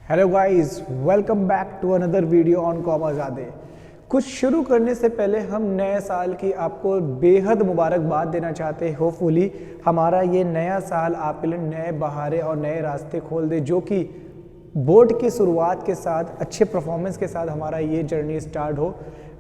Hello guys, welcome back to another video on commerce. कुछ शुरू करने से पहले हम नए साल की आपको बेहद मुबारकबाद देना चाहते हैं। होपफुली हमारा ये नया साल आपके लिए नए बहारे और नए रास्ते खोल दे, जो कि बोर्ड की शुरुआत के साथ अच्छे परफॉर्मेंस के साथ हमारा ये जर्नी स्टार्ट हो।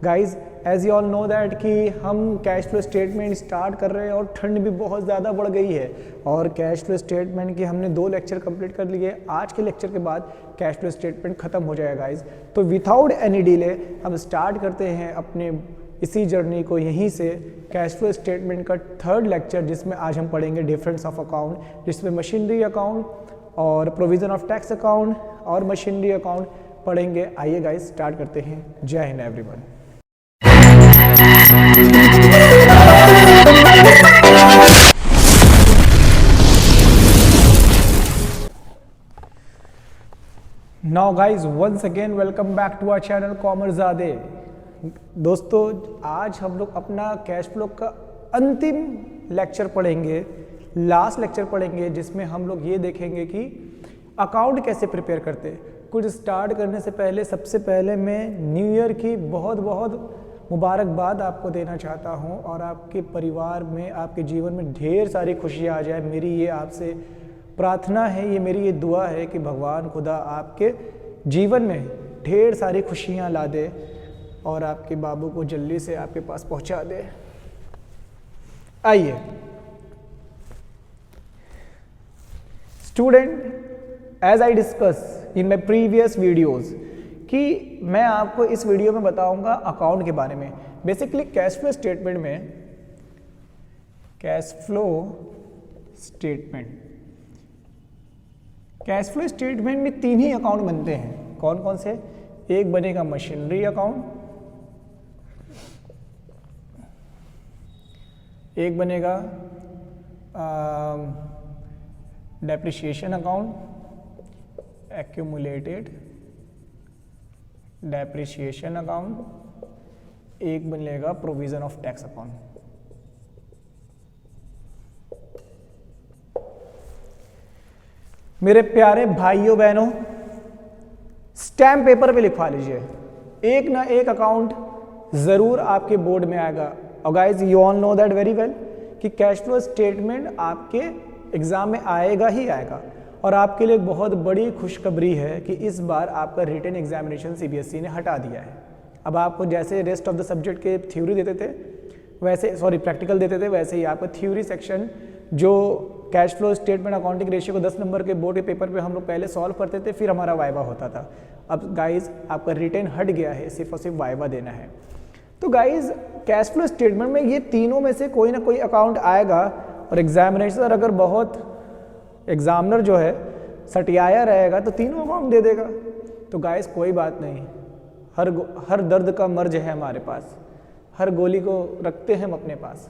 Guys, as you all know that कि हम कैश फ्लो स्टेटमेंट स्टार्ट कर रहे हैं और ठंड भी बहुत ज़्यादा बढ़ गई है और कैश फ्लो स्टेटमेंट की हमने 2 लेक्चर कंप्लीट कर लिए। आज के लेक्चर के बाद कैश फ्लो स्टेटमेंट ख़त्म हो जाएगा गाइज। तो विदाउट एनी डिले हम स्टार्ट करते हैं अपने इसी जर्नी को यहीं से। कैश फ्लो स्टेटमेंट का 3rd लेक्चर, जिसमें आज हम पढ़ेंगे डिफरेंस ऑफ अकाउंट, जिसमें मशीनरी अकाउंट और प्रोविज़न ऑफ टैक्स अकाउंट और मशीनरी अकाउंट पढ़ेंगे। आइए गाइज स्टार्ट करते हैं। जय हिंद everyone. Now guys, once again welcome back to our channel commerce. दोस्तों, आज हम लोग अपना कैश फ्लो का अंतिम लेक्चर पढ़ेंगे, लास्ट लेक्चर पढ़ेंगे, जिसमें हम लोग ये देखेंगे कि अकाउंट कैसे प्रिपेयर करते। कुछ स्टार्ट करने से पहले सबसे पहले मैं न्यू ईयर की बहुत बहुत मुबारकबाद आपको देना चाहता हूं और आपके परिवार में, आपके जीवन में ढेर सारी खुशियां आ जाए। मेरी ये आपसे प्रार्थना है, ये मेरी ये दुआ है कि भगवान खुदा आपके जीवन में ढेर सारी खुशियां ला दे और आपके बाबू को जल्दी से आपके पास पहुंचा दे। आइए student, as I discuss in my previous videos कि मैं आपको इस वीडियो में बताऊंगा अकाउंट के बारे में। बेसिकली कैश फ्लो स्टेटमेंट में 3 ही अकाउंट बनते हैं। कौन कौन से? एक बनेगा मशीनरी अकाउंट, एक बनेगा depreciation account, accumulated depreciation account, एक बनेगा प्रोविजन ऑफ टैक्स अकाउंट। मेरे प्यारे भाइयों बहनों, स्टैम्प पेपर पे लिखवा लीजिए, एक ना एक अकाउंट जरूर आपके बोर्ड में आएगा। और guys, you all know that very well कि कैश फ्लो स्टेटमेंट आपके एग्जाम में आएगा ही आएगा। और आपके लिए एक बहुत बड़ी खुशखबरी है कि इस बार आपका रिटन एग्जामिनेशन सीबीएसई ने हटा दिया है। अब आपको जैसे रेस्ट ऑफ द सब्जेक्ट के थ्योरी देते थे वैसे, प्रैक्टिकल देते थे, वैसे ही आपका थ्योरी सेक्शन जो cash flow statement accounting ratio को 10 नंबर के बोर्ड के पेपर पे हम लोग पहले सॉल्व करते थे, फिर हमारा वाइवा होता था। अब गाइज आपका रिटन हट गया है, सिर्फ और सिर्फ वाइवा देना है। तो गाइज, कैश फ्लो स्टेटमेंट में ये तीनों में से कोई ना कोई अकाउंट आएगा और एग्जामिनेशन अगर बहुत एग्जामिनर जो है सटियाया रहेगा तो तीनों अकाउंट दे देगा। तो गाइस कोई बात नहीं, हर दर्द का मर्ज है हमारे पास, हर गोली को रखते हैं हम अपने पास।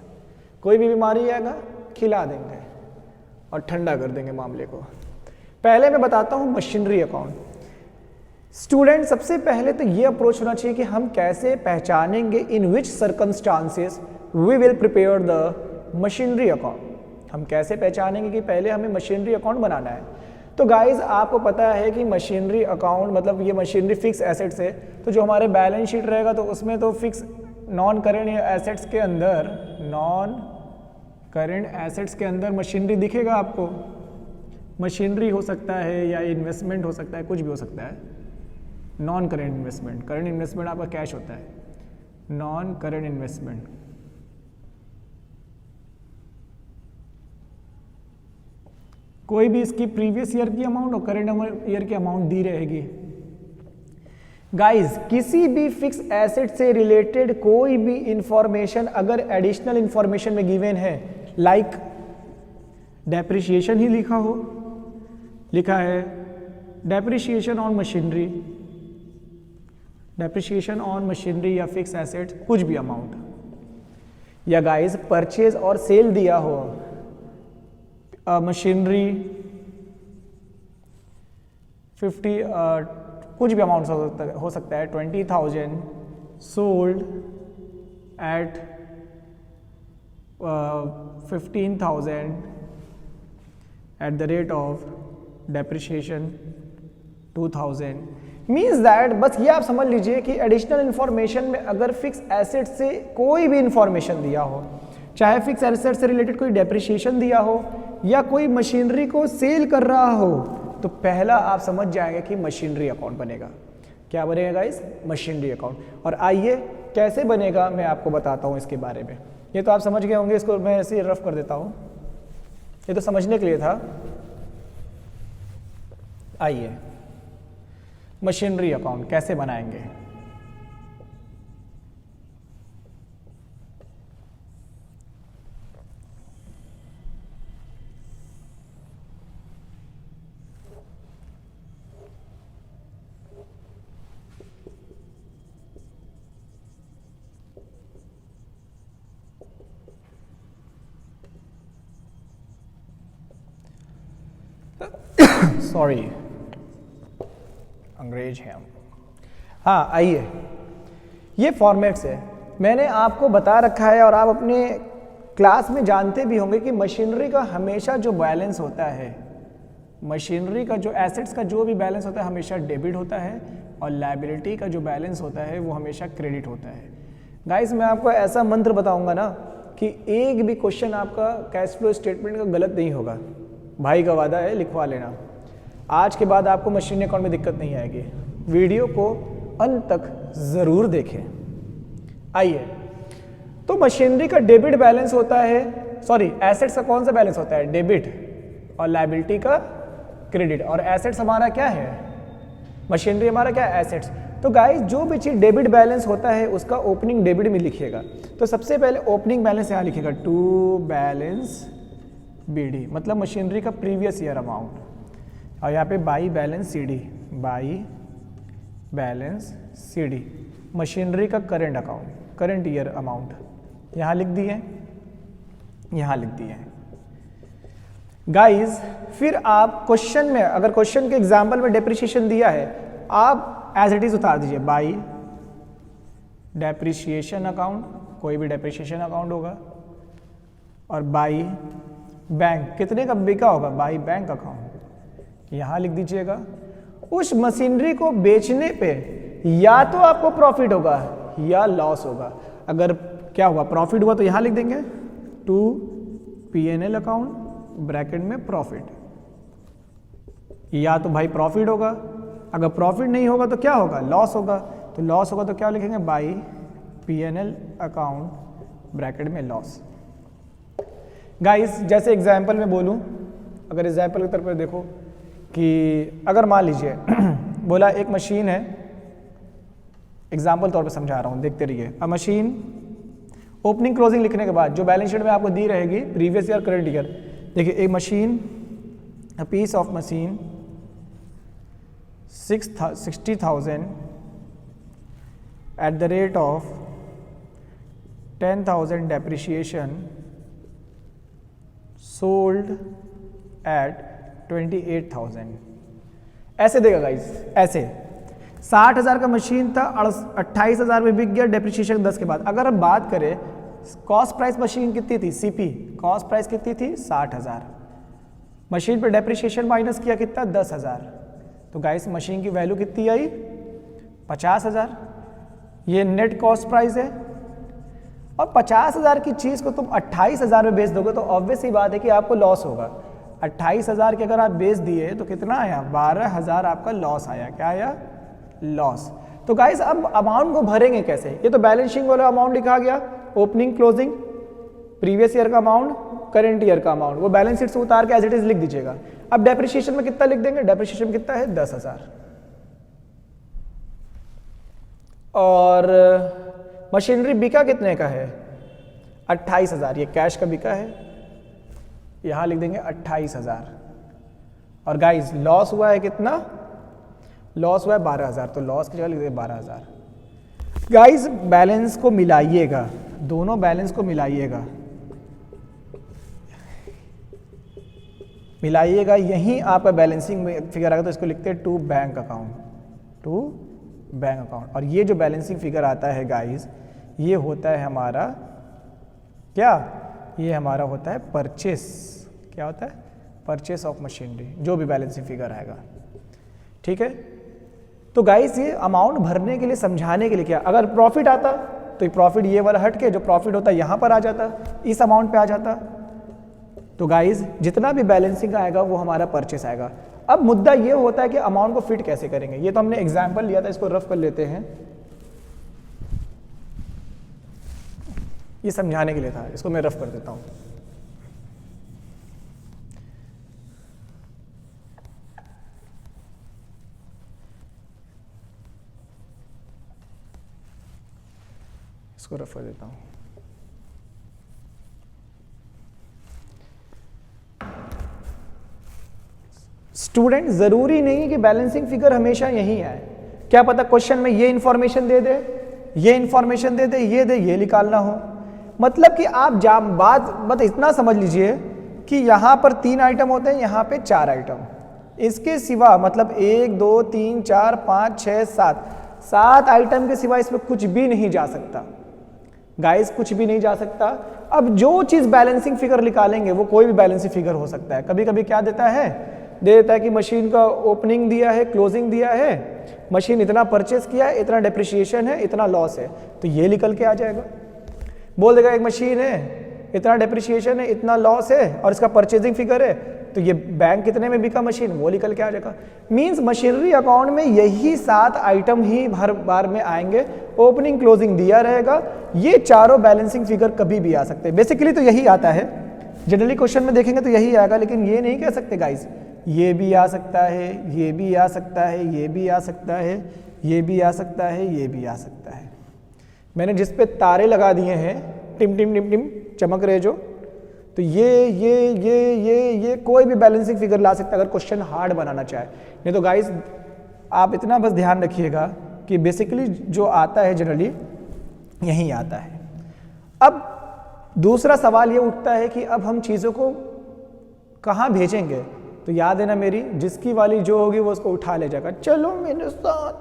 कोई भी बीमारी आएगा खिला देंगे और ठंडा कर देंगे मामले को। पहले मैं बताता हूँ मशीनरी अकाउंट। स्टूडेंट, सबसे पहले तो ये अप्रोच होना चाहिए कि हम कैसे पहचानेंगे in which circumstances we will prepare the machinery account. हम कैसे पहचानेंगे कि पहले हमें मशीनरी अकाउंट बनाना है। तो गाइज, आपको पता है कि मशीनरी अकाउंट मतलब ये मशीनरी फिक्स एसेट्स है। तो जो हमारे बैलेंस शीट रहेगा तो उसमें तो फिक्स नॉन करेंट एसेट्स के अंदर मशीनरी दिखेगा आपको। मशीनरी हो सकता है या इन्वेस्टमेंट हो सकता है, कुछ भी हो सकता है। Non current investment, current investment आपका कैश होता है। नॉन करेंट इन्वेस्टमेंट, कोई भी इसकी प्रीवियस ईयर की अमाउंट और करेंट ईयर की अमाउंट दी रहेगी। गाइस, किसी भी फिक्स एसेट से रिलेटेड कोई भी इंफॉर्मेशन अगर एडिशनल इंफॉर्मेशन में गिवन है, लाइक डेप्रिसिएशन ही लिखा है डेप्रिसिएशन ऑन मशीनरी या फिक्स एसेट, कुछ भी अमाउंट, या गाइस परचेज और सेल दिया हो, मशीनरी 50 कुछ भी अमाउंट हो सकता है 20,000 sold at 15,000 at the rate of depreciation 2000 means that, बस ये आप समझ लीजिए कि एडिशनल इंफॉर्मेशन में अगर फिक्स एसेट से कोई भी इंफॉर्मेशन दिया हो, चाहे फिक्स एसेट से रिलेटेड कोई डेप्रिसिएशन दिया हो या कोई मशीनरी को सेल कर रहा हो, तो पहला आप समझ जाएंगे कि मशीनरी अकाउंट बनेगा। क्या बनेगा गाइस? Machinery account. और आइए कैसे बनेगा मैं आपको बताता हूँ इसके बारे में। ये तो आप समझ गए होंगे, इसको मैं ऐसे ही रफ कर देता हूँ, ये तो समझने के लिए था। आइए मशीनरी अकाउंट कैसे बनाएंगे। सॉरी, अंग्रेज हैं हम। हाँ आइए, ये फॉर्मेट्स है, मैंने आपको बता रखा है और आप अपने क्लास में जानते भी होंगे कि मशीनरी का हमेशा जो बैलेंस होता है, मशीनरी का जो एसेट्स का जो भी बैलेंस होता है हमेशा डेबिट होता है और लायबिलिटी का जो बैलेंस होता है वो हमेशा क्रेडिट होता है। गाइस मैं आपको ऐसा मंत्र बताऊंगा ना कि एक भी क्वेश्चन आपका कैश फ्लो स्टेटमेंट का गलत नहीं होगा। भाई का वादा है, लिखवा लेना। आज के बाद आपको मशीनरी अकाउंट में दिक्कत नहीं आएगी। वीडियो को अंत तक ज़रूर देखें। आइए, तो मशीनरी का डेबिट बैलेंस होता है, सॉरी एसेट्स का कौन सा बैलेंस होता है? डेबिट, और लायबिलिटी का क्रेडिट। और एसेट्स हमारा क्या है? मशीनरी हमारा क्या है? एसेट्स। तो गाइस जो भी चीज़ डेबिट बैलेंस होता है उसका ओपनिंग डेबिट में लिखिएगा। तो सबसे पहले ओपनिंग बैलेंस यहाँ लिखिएगा, टू बैलेंस BD, मतलब मशीनरी का प्रीवियस ईयर अमाउंट। और यहाँ पे by balance CD, by balance CD, machinery का current account, current year amount यहाँ लिख दिए, यहाँ लिख दिए। गाइस फिर आप क्वेश्चन में, अगर क्वेश्चन के एग्जाम्पल में डेप्रिसिएशन दिया है, आप एज इट इज उतार दीजिए, बाई डेप्रिसिएशन अकाउंट, कोई भी डेप्रिसिएशन अकाउंट होगा, और बाई बैंक, कितने का बिका होगा? बाई बैंक अकाउंट, यहाँ लिख दीजिएगा। उस मशीनरी को बेचने पे या तो आपको प्रॉफिट होगा या लॉस होगा। अगर क्या हुआ? प्रॉफिट हुआ तो यहाँ लिख देंगे टू P&L अकाउंट, ब्रैकेट में प्रॉफिट। या तो भाई प्रॉफिट होगा, अगर प्रॉफिट नहीं होगा तो क्या होगा? लॉस होगा। तो लॉस होगा तो क्या लिखेंगे? बाई P&L अकाउंट, ब्रैकेट में लॉस। गाइस जैसे एग्जाम्पल में बोलूं, अगर एग्जाम्पल की तरफ देखो कि अगर मान लीजिए बोला एक मशीन है, एग्जाम्पल तौर पे समझा रहा हूँ, देखते रहिए। अ मशीन, ओपनिंग क्लोजिंग लिखने के बाद जो बैलेंस शीट में आपको दी रहेगी प्रीवियस ईयर करंट ईयर, देखिए एक machine, a piece of machine 60,000 at the rate of 10,000 depreciation sold at 28,000। ऐसे देगा गाइस, ऐसे 60,000 का मशीन था, 28,000 में बिक गया, डेप्रिसिएशन 10 के बाद। अगर हम बात करें कॉस्ट प्राइस मशीन कितनी थी? CP कॉस्ट प्राइस कितनी थी? 60,000। मशीन पे डेप्रिसिएशन माइनस किया कितना? 10,000। तो गाइस मशीन की वैल्यू कितनी आई? 50,000। ये नेट कॉस्ट प्राइस है। और 50,000 की चीज़ को तुम 28,000 में बेच दोगे तो ऑब्वियस ही बात है कि आपको लॉस होगा। 28,000 के अगर आप बेच दिए तो कितना आया? 12,000 आपका लॉस आया। क्या आया? लॉस। तो गाइस अब अमाउंट को भरेंगे कैसे? ये तो बैलेंस शीट वाला अमाउंट लिखा गया, ओपनिंग क्लोजिंग, प्रीवियस ईयर का अमाउंट, करंट ईयर का अमाउंट, वो बैलेंस शीट से उतार के एज इट इज लिख दीजिएगा। अब डेप्रिसिएशन में कितना लिख देंगे? डेप्रिसिएशन में कितना है? 10,000। और मशीनरी बिका कितने का है? 28,000। ये कैश का बिका है, यहां लिख देंगे 28,000। और गाइस लॉस हुआ है कितना? लॉस हुआ है 12,000। तो लॉस की जगह लिख देंगे 12,000। गाइस बैलेंस को मिलाइएगा, दोनों बैलेंस को मिलाइएगा, मिलाइएगा, यहीं आपका बैलेंसिंग में फिगर आएगा। तो इसको लिखते हैं to bank account, to bank account. और ये जो बैलेंसिंग फिगर आता है गाइस, ये होता है हमारा क्या? ये हमारा होता है परचेस। क्या होता है? परचेस ऑफ मशीनरी, जो भी बैलेंसिंग फिगर आएगा। ठीक है। तो गाइस ये अमाउंट भरने के लिए, समझाने के लिए क्या, अगर प्रॉफिट आता तो प्रॉफिट ये वाला हट के जो प्रॉफिट होता यहाँ पर आ जाता, इस अमाउंट पे आ जाता। तो गाइस जितना भी बैलेंसिंग आएगा वो हमारा परचेस आएगा। अब मुद्दा ये होता है कि अमाउंट को फिट कैसे करेंगे। ये तो हमने एग्जाम्पल लिया था, इसको रफ कर लेते हैं। ये समझाने के लिए था, इसको मैं रफ कर देता हूँ। इसको रफ कर देता हूँ। स्टूडेंट, जरूरी नहीं कि बैलेंसिंग फिगर हमेशा यही आए। क्या पता क्वेश्चन में ये इंफॉर्मेशन दे दे, ये इंफॉर्मेशन दे दे, ये निकालना हो। मतलब कि आप बात इतना समझ लीजिए कि यहाँ पर 3 आइटम होते हैं, यहाँ पे 4 आइटम। इसके सिवा मतलब 1 2 3 4 5 6 7 आइटम के सिवा इसमें कुछ भी नहीं जा सकता गाइस, कुछ भी नहीं जा सकता। अब जो चीज़ बैलेंसिंग फिगर निकालेंगे वो कोई भी बैलेंसिंग फिगर हो सकता है। कभी कभी क्या देता है, दे देता है कि मशीन का ओपनिंग दिया है, क्लोजिंग दिया है, मशीन इतना परचेस किया है, इतना डिप्रिसिएशन है, इतना लॉस है, तो ये निकल के आ जाएगा। बोल देगा एक मशीन है, इतना डिप्रिसिएशन है, इतना लॉस है और इसका परचेजिंग फिगर है, तो ये बैंक कितने में बिका मशीन, वो निकल के आ जाएगा। मींस मशीनरी अकाउंट में यही 7 आइटम ही हर बार में आएंगे, ओपनिंग क्लोजिंग दिया रहेगा, ये चारों बैलेंसिंग फिगर कभी भी आ सकते हैं। बेसिकली तो यही आता है, जनरली क्वेश्चन में देखेंगे तो यही आएगा, लेकिन ये नहीं कह सकते गाइस ये भी आ सकता है, ये भी आ सकता है, ये भी आ सकता है, ये भी आ सकता है, ये भी आ सकता है। मैंने जिस पे तारे लगा दिए हैं, टिम टिम टिम टिम चमक रहे जो, तो ये कोई भी बैलेंसिंग फिगर ला सकता है अगर क्वेश्चन हार्ड बनाना चाहे। नहीं तो गाइस आप इतना बस ध्यान रखिएगा कि बेसिकली जो आता है जनरली यही आता है। अब दूसरा सवाल ये उठता है कि अब हम चीज़ों को कहाँ भेजेंगे। तो याद है ना मेरी, जिसकी वाली जो होगी वो उसको उठा ले जाएगा, चलो मेरे साथ,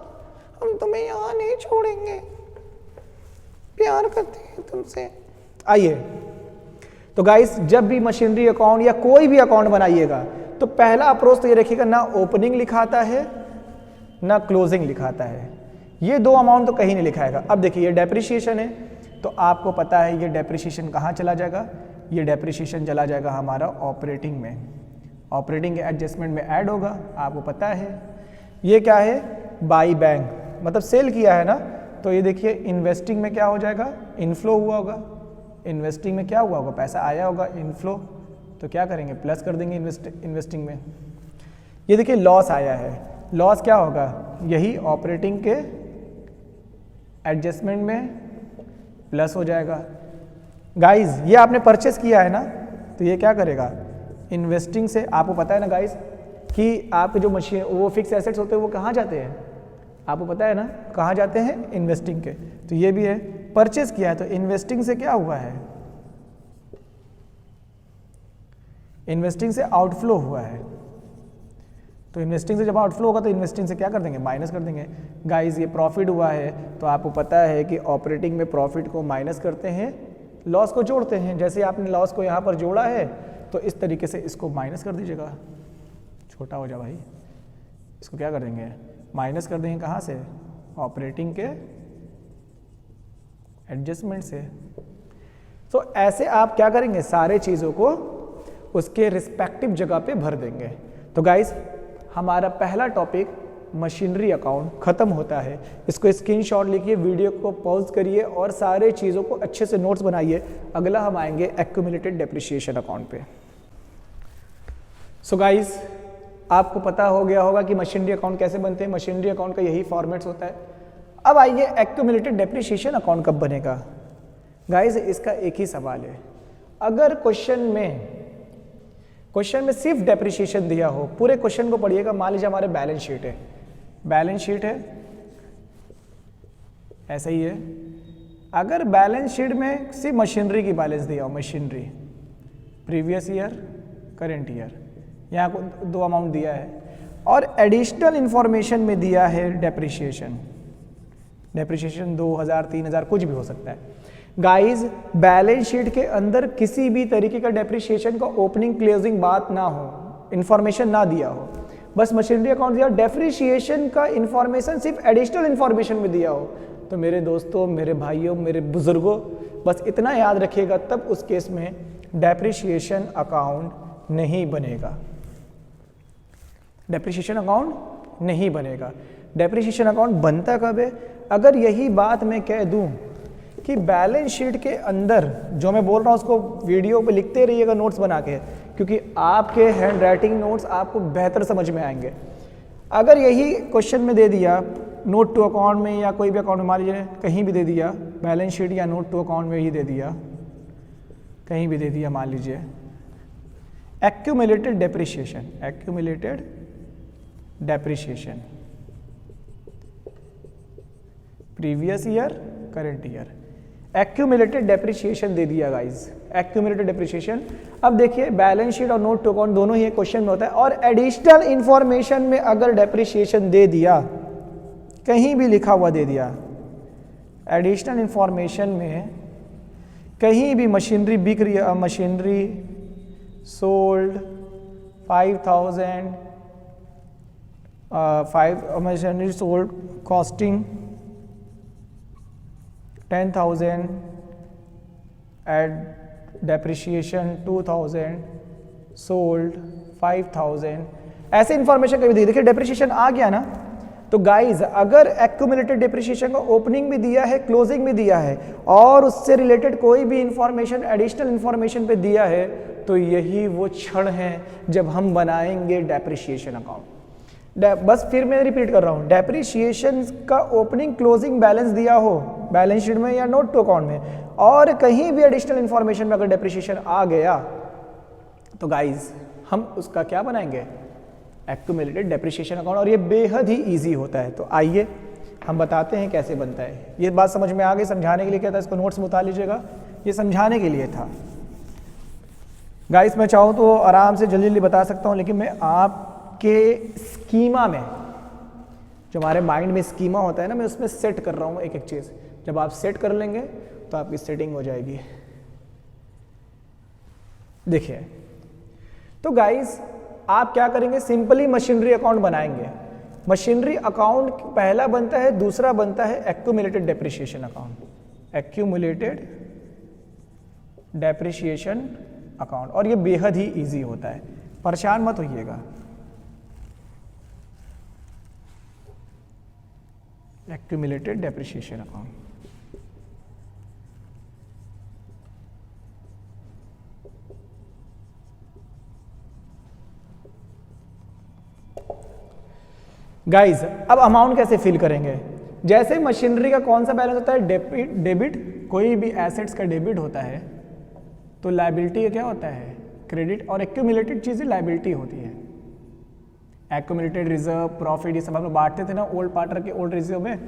हम तुम्हें यहाँ नहीं छोड़ेंगे, प्यार करते हैं तुमसे। आइए, तो गाइस जब भी मशीनरी अकाउंट या कोई भी अकाउंट बनाइएगा तो पहला अप्रोच तो ये रखिएगा, ना ओपनिंग लिखाता है ना क्लोजिंग लिखाता है। ये 2 अमाउंट तो कहीं नहीं लिखाएगा। अब देखिए ये डेप्रिसिएशन है, तो आपको पता है ये डेप्रिसिएशन कहाँ चला जाएगा, ये डेप्रिसिएशन चला जाएगा हमारा ऑपरेटिंग में, ऑपरेटिंग के एडजस्टमेंट में ऐड होगा, आपको पता है। ये क्या है, बाई बैंक, मतलब सेल किया है ना, तो ये देखिए इन्वेस्टिंग में क्या हो जाएगा, इनफ्लो हुआ होगा, इन्वेस्टिंग में क्या हुआ होगा, पैसा आया होगा, इनफ्लो, तो क्या करेंगे, प्लस कर देंगे इन्वेस्टिंग में। ये देखिए लॉस आया है, लॉस क्या होगा, यही ऑपरेटिंग के एडजस्टमेंट में प्लस हो जाएगा। गाइस ये आपने परचेस किया है ना, तो ये क्या करेगा, इन्वेस्टिंग से, आपको पता है ना गाइस कि आपके जो मशीन वो फिक्स एसेट्स होते हैं वो कहाँ जाते हैं, आपको पता है ना कहाँ जाते हैं, इन्वेस्टिंग के। तो ये भी है, परचेस किया है तो इन्वेस्टिंग से क्या हुआ है, इन्वेस्टिंग से आउटफ्लो हुआ है। तो इन्वेस्टिंग से जब आउटफ्लो होगा तो इन्वेस्टिंग से क्या कर देंगे, माइनस कर देंगे। गाइस ये प्रॉफिट हुआ है, तो आपको पता है कि ऑपरेटिंग में प्रॉफिट को माइनस करते हैं, लॉस को जोड़ते हैं। जैसे आपने लॉस को यहाँ पर जोड़ा है तो इस तरीके से इसको माइनस कर दीजिएगा, छोटा हो जा भाई, इसको क्या कर देंगे, माइनस कर देंगे कहाँ से, ऑपरेटिंग के एडजस्टमेंट से। तो ऐसे आप क्या करेंगे, सारे चीज़ों को उसके रिस्पेक्टिव जगह पे भर देंगे। तो गाइस हमारा पहला टॉपिक मशीनरी अकाउंट खत्म होता है। इसको स्क्रीनशॉट लिखिए, वीडियो को पॉज करिए और सारे चीज़ों को अच्छे से नोट्स बनाइए। अगला हम आएंगे एक्यूमुलेटेड डेप्रिसिएशन अकाउंट पे। सो गाइस आपको पता हो गया होगा कि मशीनरी अकाउंट कैसे बनते हैं, मशीनरी अकाउंट का यही फॉर्मेट्स होता है। अब आइए एक्यूमुलेटेड डेप्रिसिएशन अकाउंट कब बनेगा। गाइस इसका एक ही सवाल है, अगर क्वेश्चन में सिर्फ डेप्रिसिएशन दिया हो, पूरे क्वेश्चन को पढ़िएगा, मान लीजिए हमारे बैलेंस शीट है, बैलेंस शीट है ऐसा ही है, अगर बैलेंस शीट में सिर्फ मशीनरी की बैलेंस दिया हो, machinery previous year current year, यहाँ को 2 अमाउंट दिया है, और एडिशनल इंफॉर्मेशन में दिया है डेप्रिसिएशन, डेप्रिसिएशन 2000 3000 कुछ भी हो सकता है। गाइस बैलेंस शीट के अंदर किसी भी तरीके का डेप्रिसिएशन का ओपनिंग क्लोजिंग बात ना हो, इंफॉर्मेशन ना दिया हो, बस मशीनरी अकाउंट दिया, डेप्रिसिएशन का इंफॉर्मेशन सिर्फ एडिशनल इंफॉर्मेशन में दिया हो, तो मेरे दोस्तों, मेरे भाइयों, मेरे बुजुर्गों, बस इतना याद रखिएगा, तब उस केस में डेप्रिसिएशन अकाउंट नहीं बनेगा। डेप्रिसिएशन अकाउंट नहीं बनेगा। डेप्रिसिएशन अकाउंट बनता कब है? अगर यही बात मैं कह दूं कि बैलेंस शीट के अंदर जो मैं बोल रहा हूं उसको वीडियो पे लिखते रहिएगा नोट्स बना के, क्योंकि आपके हैंड राइटिंग नोट्स आपको बेहतर समझ में आएंगे। अगर यही क्वेश्चन में दे दिया नोट टू अकाउंट में या कोई भी अकाउंट में, मान लीजिए कहीं भी दे दिया, बैलेंस शीट या नोट टू अकाउंट में ही दे दिया, कहीं भी दे दिया, मान लीजिए accumulated depreciation, accumulated depreciation previous year, current year, accumulated depreciation दे दिया गाइस, एक्यूमुलेटेड डेप्रिसिएशन। अब देखिए बैलेंस शीट और नोट टू अकाउंट दोनों ही क्वेश्चन में होता है, और एडिशनल इंफॉर्मेशन में अगर डेप्रिसिएशन दे दिया, कहीं भी लिखा हुआ दे दिया, एडिशनल इंफॉर्मेशन में कहीं भी मशीनरी बिक रही है, machinery sold 5000, machinery sold costing 10,000 at depreciation 2,000 sold 5,000, ऐसे इंफॉर्मेशन कभी दी। देखिए डेप्रिसिएशन आ गया ना, तो गाइज अगर एक्यूमुलेटेड डेप्रिसिएशन का ओपनिंग भी दिया है, क्लोजिंग भी दिया है, और उससे रिलेटेड कोई भी इंफॉर्मेशन एडिशनल इंफॉर्मेशन पे दिया है, तो यही वो क्षण है जब हम बनाएंगे डेप्रिसिएशन अकाउंट। बस फिर मैं रिपीट कर रहा हूँ, डेप्रिसिएशन का ओपनिंग क्लोजिंग बैलेंस दिया हो बैलेंस शीट में या नोट टू अकाउंट में, और कहीं भी एडिशनल इंफॉर्मेशन में अगर डेप्रिसिएशन आ गया, तो गाइज हम उसका क्या बनाएंगे? Accumulated depreciation account. और ये बेहद ही इजी होता है। तो आइए हम बताते हैं कैसे बनता है। ये बात समझ में आ गई? समझाने के लिए क्या था, इसको नोट्स में उतार लीजिएगा, ये समझाने के लिए था गाइस। मैं चाहूँ तो आराम से जल्दी जल्दी बता सकता हूँ, लेकिन मैं आपके स्कीमा में, जो हमारे माइंड में स्कीमा होता है ना, मैं उसमें सेट कर रहा हूँ एक एक चीज़। जब आप सेट कर लेंगे तो आपकी सेटिंग हो जाएगी। देखिए, तो गाइस आप क्या करेंगे, सिंपली मशीनरी अकाउंट बनाएंगे। मशीनरी अकाउंट पहला बनता है, दूसरा बनता है accumulated depreciation account, accumulated depreciation account. और ये बेहद ही इजी होता है, परेशान मत होइएगा। एक्यूमुलेटेड डेप्रिसिएशन अकाउंट, गाइज अब अमाउंट कैसे फिल करेंगे? जैसे मशीनरी का कौन सा बैलेंस होता है? डेबिट। कोई भी एसेट्स का डेबिट होता है तो लायबिलिटी का क्या होता है? क्रेडिट। और एक्यूमुलेटेड चीजें लायबिलिटी होती है। एक्यूमुलेटेड रिजर्व, प्रॉफिट, ये सब हम लोग बांटते थे ना ओल्ड पार्टनर के ओल्ड रिजर्व में।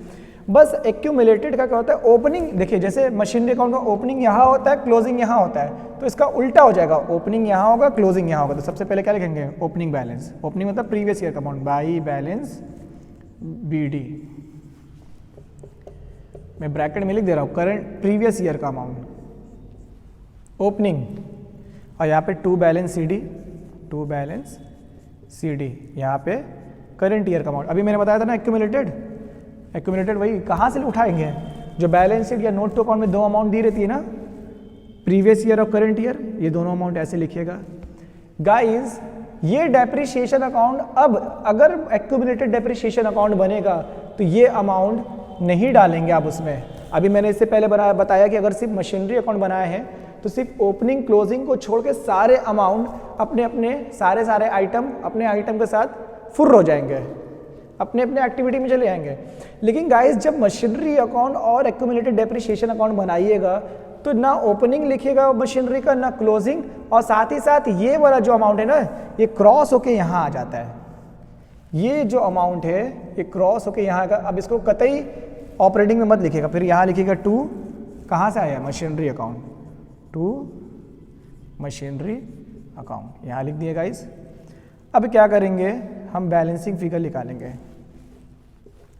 बस एक्यूमुलेटेड का क्या होता है? ओपनिंग। देखिए जैसे मशीनरी अकाउंट का ओपनिंग यहाँ होता है, क्लोजिंग यहाँ होता है, तो इसका उल्टा हो जाएगा, ओपनिंग यहाँ होगा, क्लोजिंग यहाँ होगा। तो सबसे पहले क्या लिखेंगे? Opening balance. ओपनिंग मतलब प्रीवियस ईयर का अमाउंट, बाई बैलेंस BD। मैं ब्रैकेट में लिख दे रहा हूँ करंट प्रीवियस ईयर का अमाउंट, ओपनिंग। और यहाँ पे टू बैलेंस CD, यहाँ पे करंट ईयर का अमाउंट। अभी मैंने बताया था ना एक्यूमुलेटेड वही कहाँ से उठाएंगे? जो बैलेंस शीट या नोट टू अकाउंट में दो अमाउंट दी रहती है ना, प्रीवियस ईयर और करंट ईयर, ये दोनों अमाउंट ऐसे लिखिएगा। गाइस ये डेप्रिसिएशन अकाउंट, अब अगर एक्यूमुलेटेड डेप्रिसिएशन अकाउंट बनेगा तो ये अमाउंट नहीं डालेंगे आप उसमें। अभी मैंने इससे पहले बताया कि अगर सिर्फ मशीनरी अकाउंट बनाए हैं तो सिर्फ ओपनिंग क्लोजिंग को छोड़ के सारे अमाउंट अपने अपने सारे आइटम अपने आइटम के साथ फुर्र हो जाएंगे, अपने अपने एक्टिविटी में चले जाएंगे। लेकिन गाइस जब मशीनरी अकाउंट और एक्यूमुलेटेड डेप्रिसिएशन अकाउंट बनाइएगा तो ना ओपनिंग लिखिएगा मशीनरी का, ना क्लोजिंग, और साथ ही साथ ये वाला जो अमाउंट है ना, ये क्रॉस होके यहाँ आ जाता है। ये जो अमाउंट है ये क्रॉस होके यहाँ का। अब इसको कतई ऑपरेटिंग में मत लिखिएगा, फिर यहाँ लिखिएगा टू, कहाँ से आया? Machinery account, to machinery account, यहाँ लिख दिए गाइस। अब क्या करेंगे, हम बैलेंसिंग फिगर निकालेंगे।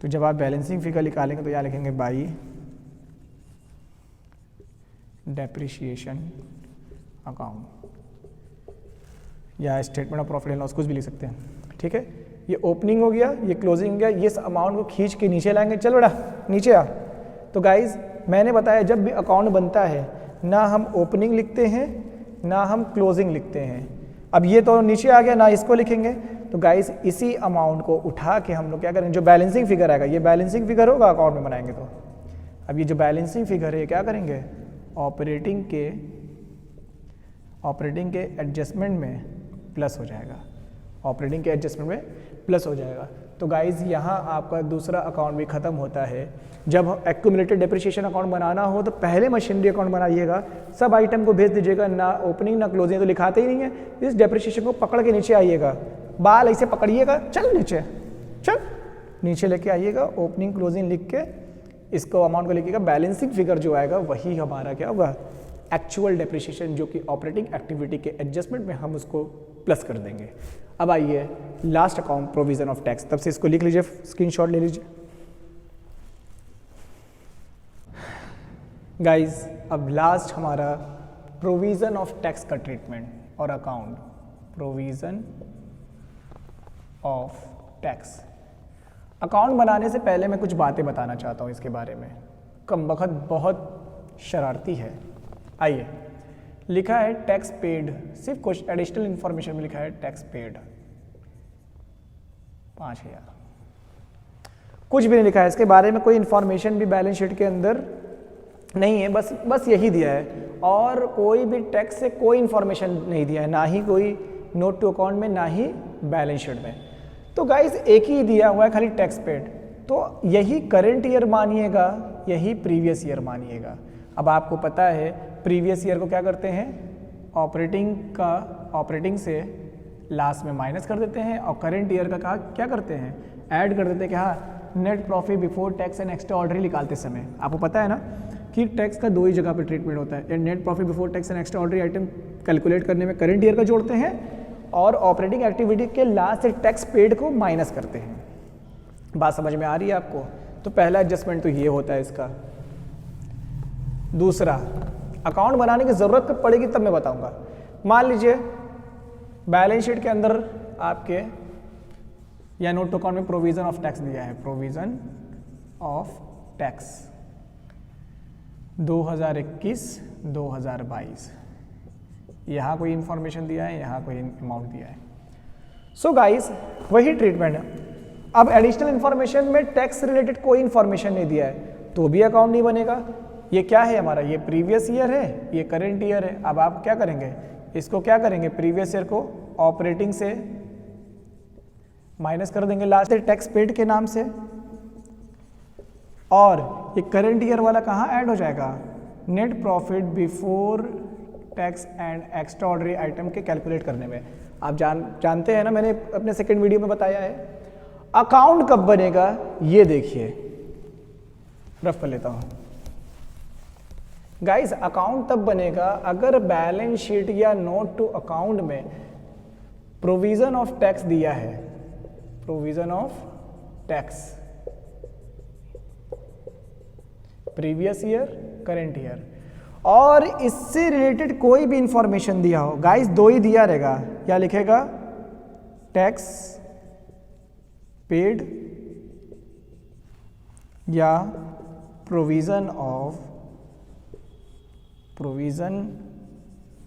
तो जब आप बैलेंसिंग फिगर निकालेंगे तो यहाँ लिखेंगे बाई डेप्रिसिएशन अकाउंट, या statement of profit and loss, कुछ भी लिख सकते हैं, ठीक है। ये ओपनिंग हो गया, ये क्लोजिंग हो गया, ये अमाउंट को खींच के नीचे लाएंगे। चल बेटा नीचे आ। तो गाइज मैंने बताया जब भी अकाउंट बनता है ना हम ओपनिंग लिखते हैं ना हम क्लोजिंग लिखते हैं। अब ये तो नीचे आ गया, ना इसको लिखेंगे। तो गाइज इसी अमाउंट को उठा के हम लोग क्या करेंगे, जो बैलेंसिंग फिगर आएगा, ये बैलेंसिंग फिगर होगा अकाउंट में बनाएंगे तो। अब ये जो बैलेंसिंग फिगर है क्या करेंगे, ऑपरेटिंग के एडजस्टमेंट में प्लस हो जाएगा, ऑपरेटिंग के एडजस्टमेंट में प्लस हो जाएगा। तो गाइज यहाँ आपका दूसरा अकाउंट भी खत्म होता है। जब एक्यूमुलेटेड डेप्रिसिएशन अकाउंट बनाना हो तो पहले मशीनरी अकाउंट बनाइएगा, सब आइटम को भेज दीजिएगा, ना ओपनिंग ना क्लोजिंग तो लिखाते ही नहीं है। इस डेप्रिसिएशन को पकड़ के नीचे आइएगा, बाल ऐसे पकड़िएगा, चल नीचे, चल नीचे लेके आइएगा, ओपनिंग क्लोजिंग लिख के इसको अमाउंट को लिखिएगा। बैलेंसिंग फिगर जो आएगा वही हमारा क्या होगा, एक्चुअल डेप्रिसिएशन, जो कि ऑपरेटिंग एक्टिविटी के एडजस्टमेंट में हम उसको प्लस कर देंगे। अब आइए last account, provision of tax. तब से इसको लिख लीजिए, स्क्रीनशॉट ले लीजिए गाइज। अब लास्ट हमारा प्रोविजन ऑफ टैक्स का ट्रीटमेंट और account, provision of tax. Account बनाने से पहले मैं कुछ बातें बताना चाहता हूँ इसके बारे में, कमबख्त बहुत शरारती है। आइए, लिखा है टैक्स पेड, सिर्फ कुछ एडिशनल इंफॉर्मेशन में लिखा है टैक्स पेड 5000, कुछ भी नहीं लिखा है इसके बारे में, कोई इंफॉर्मेशन भी बैलेंस शीट के अंदर नहीं है, बस यही दिया है। और कोई भी टैक्स से कोई इंफॉर्मेशन नहीं दिया है, ना ही कोई नोट टू अकाउंट में, ना ही बैलेंस शीट में। तो गाइज एक ही दिया हुआ है खाली टैक्स पेड, तो यही करंट ईयर मानिएगा, यही प्रीवियस ईयर मानिएगा। अब आपको पता है प्रीवियस ईयर को क्या करते हैं, ऑपरेटिंग से लास्ट में माइनस कर देते हैं, और करंट ईयर का क्या करते हैं, ऐड कर देते हैं कि हाँ net profit before tax and extra ordinary निकालते समय। आपको पता है ना कि टैक्स का दो ही जगह पे ट्रीटमेंट होता है, net profit before tax and extra ordinary item calculate करने में करंट ईयर का जोड़ते हैं, और ऑपरेटिंग एक्टिविटी के लास्ट से टैक्स पेड को माइनस करते हैं। बात समझ में आ रही है आपको? तो पहला एडजस्टमेंट तो ये होता है इसका। दूसरा, अकाउंट बनाने की ज़रूरत कब पड़ेगी तब मैं बताऊंगा। मान लीजिए बैलेंस शीट के अंदर आपके या नोट टू अकाउंट में प्रोविजन ऑफ टैक्स दिया है, प्रोविजन ऑफ टैक्स 2021-2022, यहाँ कोई इंफॉर्मेशन दिया है, यहाँ कोई अमाउंट दिया है। सो गाइस वही ट्रीटमेंट है। अब एडिशनल इंफॉर्मेशन में टैक्स रिलेटेड कोई इंफॉर्मेशन नहीं दिया है तो भी अकाउंट नहीं बनेगा। ये क्या है हमारा, ये प्रीवियस ईयर है, ये करंट ईयर है। अब आप क्या करेंगे, इसको क्या करेंगे, प्रीवियस ईयर को ऑपरेटिंग से माइनस कर देंगे लास्ट टैक्स पेड के नाम से, और ये करंट ईयर वाला कहाँ ऐड हो जाएगा, net profit before tax and extra ordinary item के कैलकुलेट करने में। आप जानते हैं ना, मैंने अपने सेकंड वीडियो में बताया है। अकाउंट कब बनेगा ये देखिए, रफ कर लेता हूं गाइस। अकाउंट तब बनेगा अगर बैलेंस शीट या नोट टू अकाउंट में प्रोविजन ऑफ टैक्स दिया है, provision of tax previous year, current year, और इससे रिलेटेड कोई भी इंफॉर्मेशन दिया हो। गाइस दो ही दिया रहेगा, क्या लिखेगा, टैक्स पेड या प्रोविजन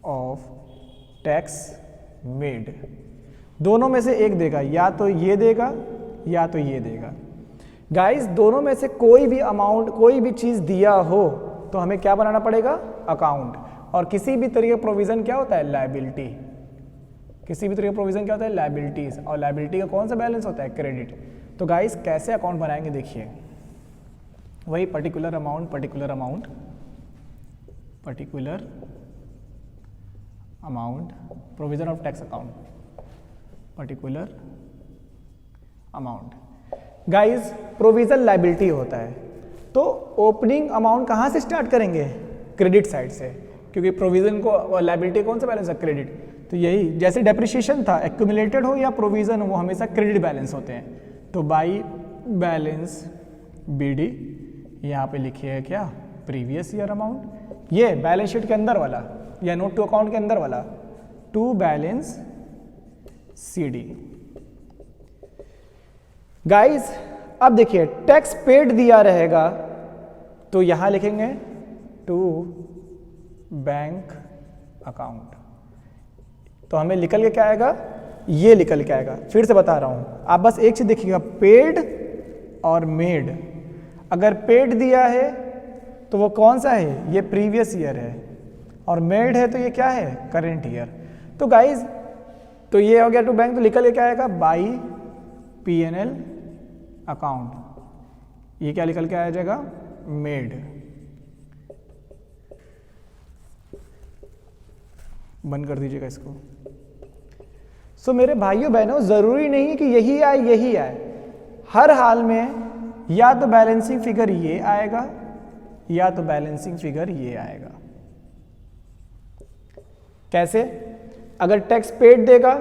ऑफ टैक्स मेड, दोनों में से एक देगा, या तो ये देगा या तो ये देगा। गाइस दोनों में से कोई भी अमाउंट, कोई भी चीज दिया हो तो हमें क्या बनाना पड़ेगा, अकाउंट। और किसी भी तरीके का प्रोविजन क्या होता है, लायबिलिटी। किसी भी तरीके का प्रोविजन क्या होता है, लायबिलिटीज, और लायबिलिटी का कौन सा बैलेंस होता है, क्रेडिट। तो गाइस कैसे अकाउंट बनाएंगे देखिए, वही particular amount, particular amount, particular amount, provision of tax account, particular amount. Guys provision liability होता है, तो ओपनिंग अमाउंट कहाँ से स्टार्ट करेंगे, क्रेडिट साइड से, क्योंकि प्रोविजन को लायबिलिटी कौन सा बैलेंस है, क्रेडिट। तो यही जैसे डेप्रिसिएशन था, एक्यूमुलेटेड हो या प्रोविजन हो, वो हमेशा क्रेडिट बैलेंस होते हैं। तो बाई बैलेंस बीडी, यहाँ पे लिखिए क्या, प्रीवियस ईयर अमाउंट, ये बैलेंस शीट के अंदर वाला या नोट टू अकाउंट के अंदर वाला, टू बैलेंस सीडी। गाइस अब देखिए टैक्स पेड दिया रहेगा तो यहां लिखेंगे टू बैंक अकाउंट, तो हमें निकल के क्या आएगा, ये निकल के आएगा। फिर से बता रहा हूं, आप बस एक चीज देखिएगा, पेड और मेड। अगर पेड दिया है तो वो कौन सा है, ये प्रीवियस ईयर है, और मेड है तो ये क्या है, करेंट ईयर। तो गाइज तो ये हो गया टू बैंक, तो निकल के क्या आएगा, बाई P&L अकाउंट। ये क्या निकल के आ जाएगा, मेड। बंद कर दीजिएगा इसको। सो मेरे भाइयों बहनों, जरूरी नहीं कि यही आए यही आए, हर हाल में या तो बैलेंसिंग फिगर ये आएगा या तो बैलेंसिंग फिगर ये आएगा। कैसे, अगर टैक्स पेड देगा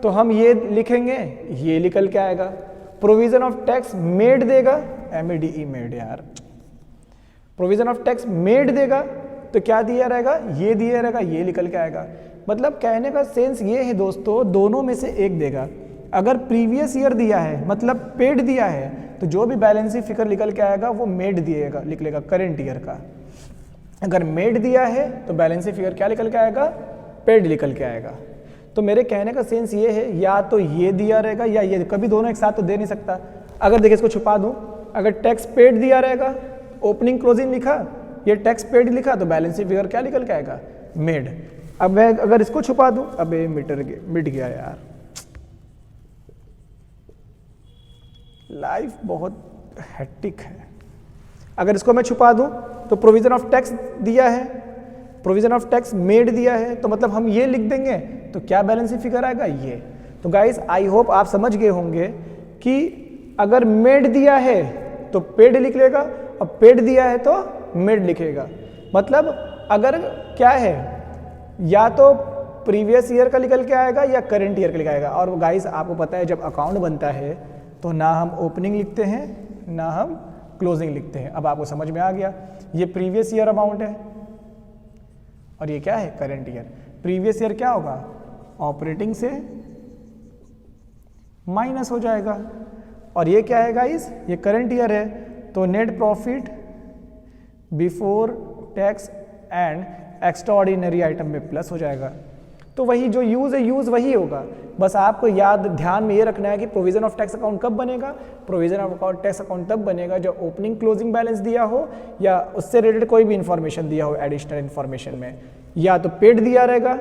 तो हम ये लिखेंगे, ये निकल के आएगा। प्रोविजन ऑफ टैक्स मेड देगा, MEDE मेड यार, प्रोविजन ऑफ टैक्स मेड देगा तो क्या दिया रहेगा, ये दिया रहेगा, ये निकल के आएगा। मतलब कहने का सेंस ये है दोस्तों, दोनों में से एक देगा। अगर प्रीवियस ईयर दिया है मतलब पेड दिया है तो जो भी बैलेंसिंग फिगर निकल के आएगा वो मेड दिएगा, निकलेगा करंट ईयर का। अगर मेड दिया है तो बैलेंसिंग फिगर क्या निकल के आएगा, पेड निकल के आएगा। तो मेरे कहने का सेंस ये है, या तो ये दिया रहेगा या ये, कभी दोनों एक साथ तो दे नहीं सकता। अगर देखिए इसको छुपा दूं, अगर टैक्स पेड दिया रहेगा, ओपनिंग क्लोजिंग लिखा, ये टैक्स पेड लिखा तो बैलेंसिंग फिगर क्या निकल के आएगा, मेड। अब मैं अगर इसको छुपा दूं, अबे मिट गया यार, लाइफ बहुत हेक्टिक है। अगर इसको मैं छुपा दूं तो प्रोविजन ऑफ टैक्स दिया है, प्रोविजन ऑफ टैक्स मेड दिया है, तो मतलब हम ये लिख देंगे तो क्या बैलेंसिंग फिगर आएगा, ये। तो गाइस आई होप आप समझ गए होंगे कि अगर मेड दिया है तो पेड लिख लेगा और पेड दिया है तो मेड लिखेगा। मतलब अगर क्या है, या तो प्रीवियस ईयर का निकल के आएगा या करंट ईयर का लिखा आएगा। और गाइस आपको पता है जब अकाउंट बनता है तो ना हम ओपनिंग लिखते हैं ना हम क्लोजिंग लिखते हैं। अब आपको समझ में आ गया, ये प्रीवियस ईयर अमाउंट है और ये क्या है, करंट ईयर। प्रीवियस ईयर क्या होगा, ऑपरेटिंग से माइनस हो जाएगा, और ये क्या है गाइस, ये करंट ईयर है, तो net profit before tax and extraordinary item में प्लस हो जाएगा। तो वही जो यूज है, यूज वही होगा। बस आपको याद ध्यान में ये रखना है कि प्रोविजन ऑफ टैक्स अकाउंट कब बनेगा, प्रोविजन ऑफ टैक्स अकाउंट तब बनेगा जब ओपनिंग क्लोजिंग बैलेंस दिया हो या उससे रिलेटेड कोई भी इंफॉर्मेशन दिया हो एडिशनल इंफॉर्मेशन में। या तो पेड दिया रहेगा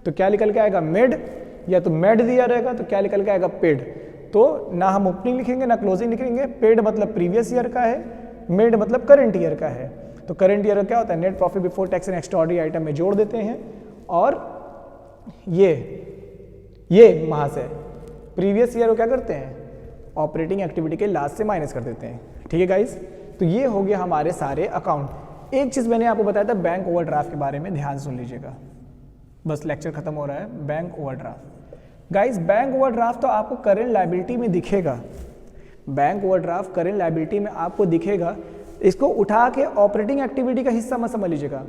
तो क्या निकल के आएगा, मेड, या तो मेड दिया रहेगा तो क्या निकल के आएगा, पेड। तो ना हम ओपनिंग लिखेंगे ना क्लोजिंग लिखेंगे। पेड मतलब प्रीवियस ईयर का है, मेड मतलब करंट ईयर का है। तो करंट ईयर का क्या होता है, net profit before tax and extraordinary item में जोड़ देते हैं, और ये वहां से प्रीवियस ईयर को क्या करते हैं, ऑपरेटिंग एक्टिविटी के लास्ट से माइनस कर देते हैं। ठीक है गाइस, तो ये हो गया हमारे सारे अकाउंट। एक चीज मैंने आपको बताया था बैंक ओवरड्राफ्ट के बारे में, ध्यान सुन लीजिएगा, बस लेक्चर खत्म हो रहा है। Bank overdraft guys, bank overdraft तो आपको करेंट लायबिलिटी में दिखेगा, बैंक ओवरड्राफ्ट करेंट लायबिलिटी में आपको दिखेगा। इसको उठा के ऑपरेटिंग एक्टिविटी का हिस्सा मत समझ लीजिएगा।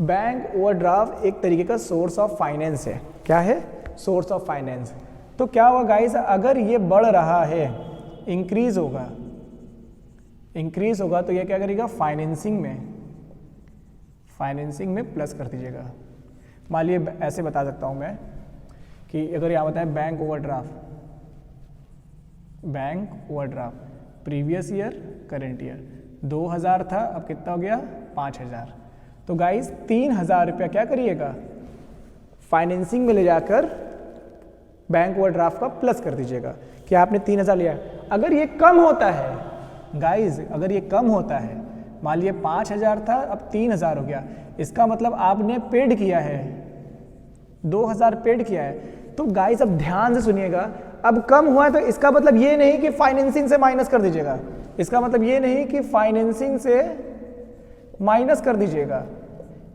बैंक ओवरड्राफ्ट एक तरीके का सोर्स ऑफ फाइनेंस है। क्या है, सोर्स ऑफ फाइनेंस। तो क्या हुआ गाइस, अगर ये बढ़ रहा है, इंक्रीज होगा तो ये क्या करेगा, फाइनेंसिंग में प्लस कर दीजिएगा। मान लीजिए ऐसे बता सकता हूं मैं कि अगर यहाँ बताए bank overdraft previous year current year 2000 था, अब कितना हो गया, 5000। तो गाइस 3000 रुपया क्या करिएगा, फाइनेंसिंग में ले जाकर बैंक ओवरड्राफ्ट का प्लस कर दीजिएगा कि आपने 3000 लिया। अगर ये कम होता है गाइस, अगर ये कम होता है, मान लीजिए 5000 था अब 3000 हो गया, इसका मतलब आपने पेड किया है, 2000 पेड किया है। तो गाइस अब ध्यान से सुनिएगा, अब कम हुआ है तो इसका मतलब ये नहीं कि फाइनेंसिंग से माइनस कर दीजिएगा, इसका मतलब ये नहीं कि फाइनेंसिंग से माइनस कर दीजिएगा,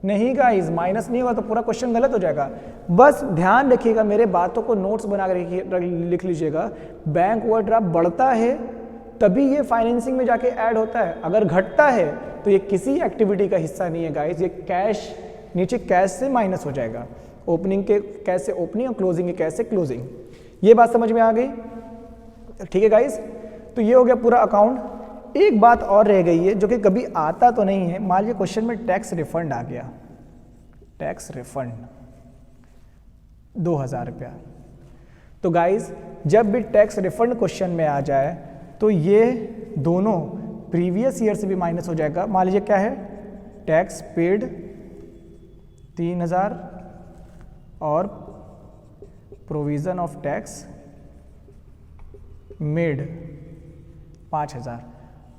नहीं गाइस, माइनस नहीं होगा तो पूरा क्वेश्चन गलत हो जाएगा। बस ध्यान रखिएगा, मेरे बातों को नोट्स बना कर लिख लीजिएगा। बैंक ओवरड्राफ्ट बढ़ता है तभी ये फाइनेंसिंग में जाके ऐड होता है, अगर घटता है तो ये किसी एक्टिविटी का हिस्सा नहीं है गाइस, ये कैश, नीचे कैश से माइनस हो जाएगा, ओपनिंग के कैश से ओपनिंग और क्लोजिंग के कैश से क्लोजिंग। ये बात समझ में आ गई, ठीक है गाइस। तो ये हो गया पूरा अकाउंट। एक बात और रह गई है जो कि कभी आता तो नहीं है, मान लीजिए क्वेश्चन में टैक्स रिफंड आ गया, टैक्स रिफंड 2000 रुपया। तो गाइज जब भी टैक्स रिफंड क्वेश्चन में आ जाए तो ये दोनों प्रीवियस ईयर से भी माइनस हो जाएगा। मान लीजिए क्या है, टैक्स पेड 3000 और प्रोविजन ऑफ टैक्स मेड 5000।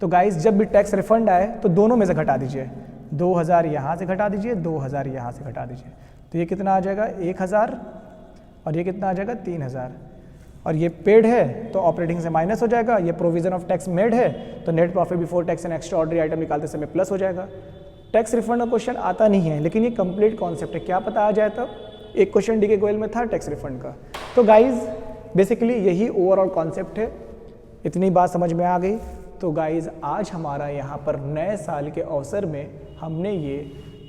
तो गाइज जब भी टैक्स रिफंड आए तो दोनों में से घटा दीजिए, 2000 यहाँ से घटा दीजिए, 2000 यहाँ से घटा दीजिए। तो ये कितना आ जाएगा 1000 और ये कितना आ जाएगा 3000। और ये पेड है तो ऑपरेटिंग से माइनस हो जाएगा, ये प्रोविजन ऑफ टैक्स मेड है तो net profit before tax and extra ordinary item निकालते समय प्लस हो जाएगा। टैक्स रिफंड का क्वेश्चन आता नहीं है लेकिन ये कंप्लीट कॉन्सेप्ट है, क्या पता आ जाए तब। एक क्वेश्चन डी के गोयल में था टैक्स रिफंड का। तो गाइज बेसिकली यही ओवरऑल कॉन्सेप्ट है, इतनी बात समझ में आ गई। तो गाइज आज हमारा यहाँ पर नए साल के अवसर में हमने ये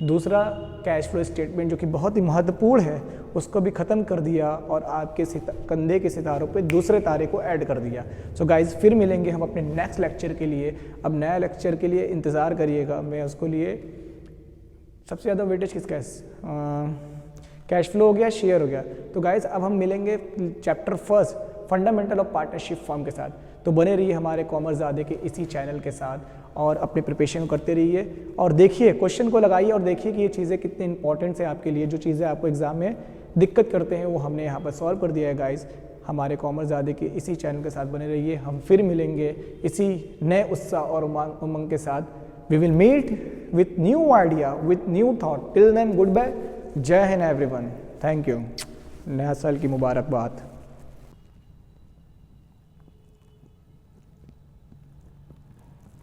दूसरा कैश फ्लो स्टेटमेंट जो कि बहुत ही महत्वपूर्ण है उसको भी ख़त्म कर दिया और आपके कंधे के सितारों पे दूसरे तारे को ऐड कर दिया। सो गाइज फिर मिलेंगे हम अपने नेक्स्ट लेक्चर के लिए। अब नया लेक्चर के लिए इंतज़ार करिएगा, मैं उसको लिए सबसे ज़्यादा वेटेज किसका है, कैश फ्लो हो गया, शेयर हो गया। तो गाइज अब हम मिलेंगे chapter first fundamental of partnership firm के साथ। तो बने रहिए हमारे कॉमर्स ज़्यादा के इसी चैनल के साथ और अपने प्रिपरेशन करते रहिए और देखिए क्वेश्चन को लगाइए और देखिए कि ये चीज़ें कितनी इंपॉर्टेंट है आपके लिए। जो चीज़ें आपको एग्जाम में दिक्कत करते हैं वो हमने यहाँ पर सॉल्व कर दिया है गाइज। हमारे कॉमर्स ज़्यादा के इसी चैनल के साथ बने रहिए, हम फिर मिलेंगे इसी नए उत्साह और उमंग के साथ। We will meet with new idea with new thought. Till then goodbye, जय हिंद एवरीवन, थैंक यू, नया साल की मुबारकबाद।